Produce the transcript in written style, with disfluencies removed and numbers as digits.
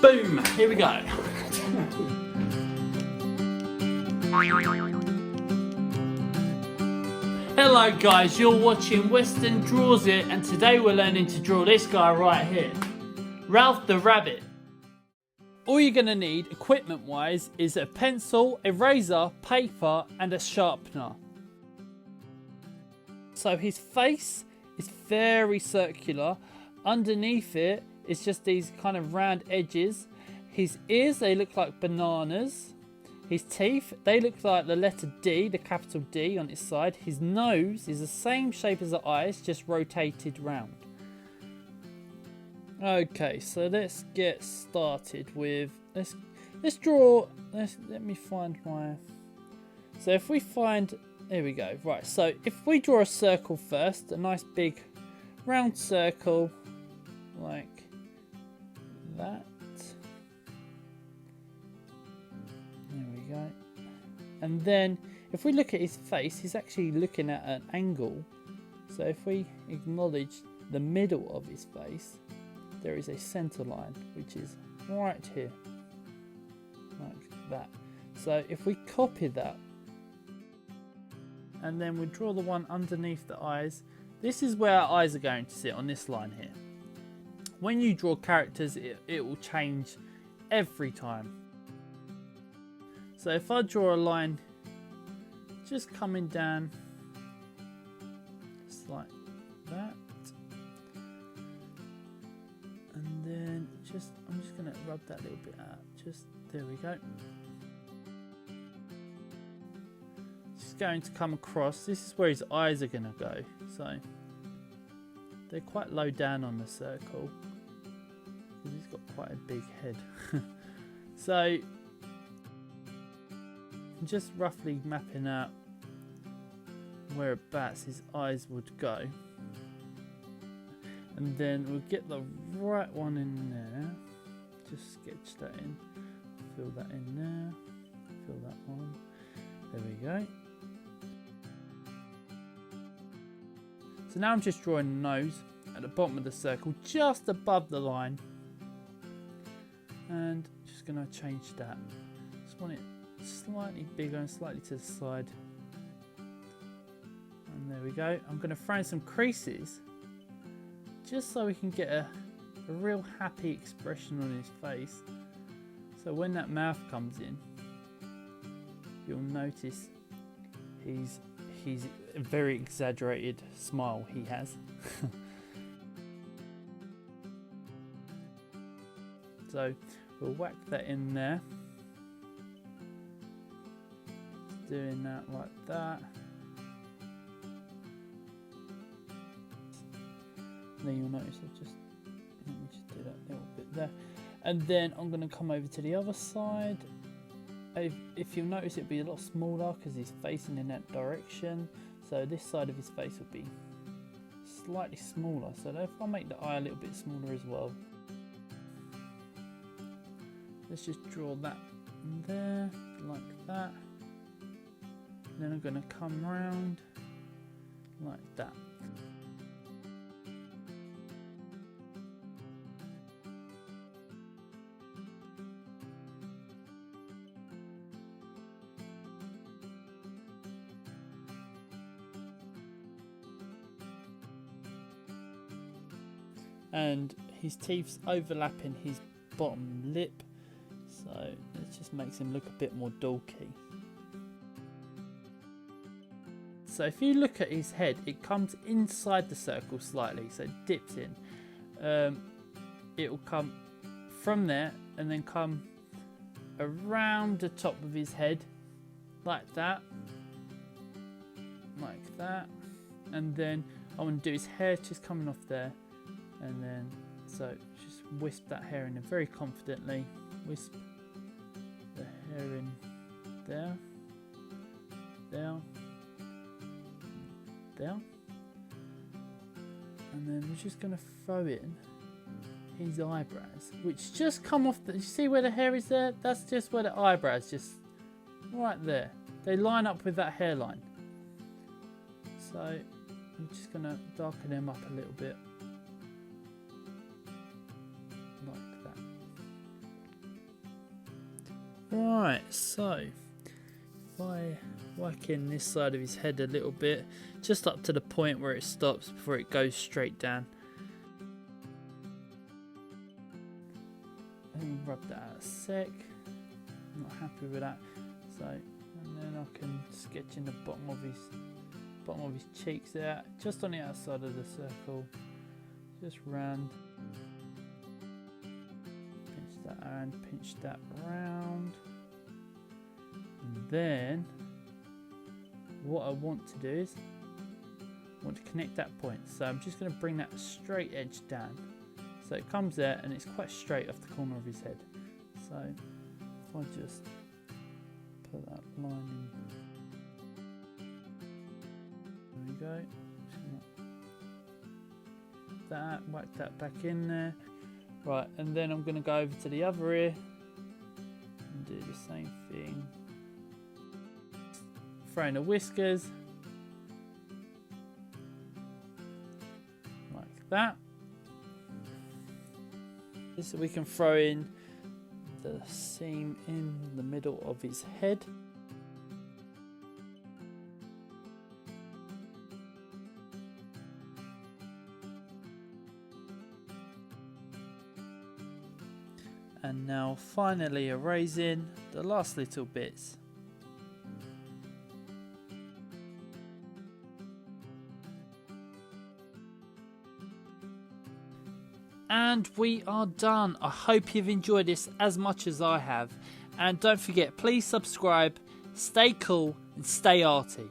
Boom, here we go. Hello guys, you're watching Western Draws It, and today we're learning to draw this guy right here, Ralph the Rabbit. All you're going to need equipment wise is a pencil, eraser, paper and a sharpener. So his face is very circular, underneath it is just these kind of round edges. His ears, they look like bananas. His teeth, they look like the letter D, the capital D on its side. His nose is the same shape as the eyes, just rotated round. Okay, so let's get started with, let's draw, let me find my, so if we find, here we go, right, so if we draw a circle first, a nice big round circle, like that. There we go. And then if we look at his face, he's actually looking at an angle. So if we acknowledge the middle of his face, there is a center line, which is right here, like that. So if we copy that, and then we draw the one underneath the eyes, this is where our eyes are going to sit, on this line here. When you draw characters, it will change every time. So if I draw a line just coming down, just like that, and then I'm just going to rub that little bit out, just there we go. Just going to come across, this is where his eyes are going to go, so they're quite low down on the circle because he's got quite a big head. So I'm just roughly mapping out whereabouts his eyes would go, and then we'll get the right one in there, just sketch that in, fill that in there, fill that one, there we go. So now I'm just drawing a nose at the bottom of the circle, just above the line, and just going to change that. Just want it slightly bigger and slightly to the side, and there we go. I'm going to throw in some creases just so we can get a real happy expression on his face. So when that mouth comes in, you'll notice he's a very exaggerated smile he has. So we'll whack that in there, doing that like that. And then you'll notice let me just do that little bit there, and then I'm going to come over to the other side. If you'll notice, it'll be a lot smaller because he's facing in that direction, so this side of his face will be slightly smaller. So if I make the eye a little bit smaller as well, let's just draw that there like that. Then I'm going to come round like that. And his teeth's overlapping his bottom lip, so it just makes him look a bit more dolky. So if you look at his head, it comes inside the circle slightly, so it dips in. It will come from there and then come around the top of his head like that, and then I want to do his hair just coming off there. And then, so just wisp that hair in very confidently. Wisp the hair in there, down, down. And then we're just going to throw in his eyebrows, which just come off you see where the hair is there? That's just where the eyebrows, just right there. They line up with that hairline. So I'm just going to darken them up a little bit. Like that. Right, so if I whack in this side of his head a little bit, just up to the point where it stops before it goes straight down. And rub that out a sec. I'm not happy with that. So, and then I can sketch in the bottom of his cheeks there, just on the outside of the circle. Just round. Pinch that and pinch that round. And then what I want to do is I want to connect that point. So I'm just going to bring that straight edge down. So it comes there and it's quite straight off the corner of his head. So if I just put that line in. There we go. That, whack that back in there. Right, and then I'm going to go over to the other ear and do the same thing. Throw in the whiskers. Like that. So we can throw in the seam in the middle of his head. And now finally erasing the last little bits. And we are done. I hope you've enjoyed this as much as I have. And don't forget, please subscribe, stay cool and stay arty.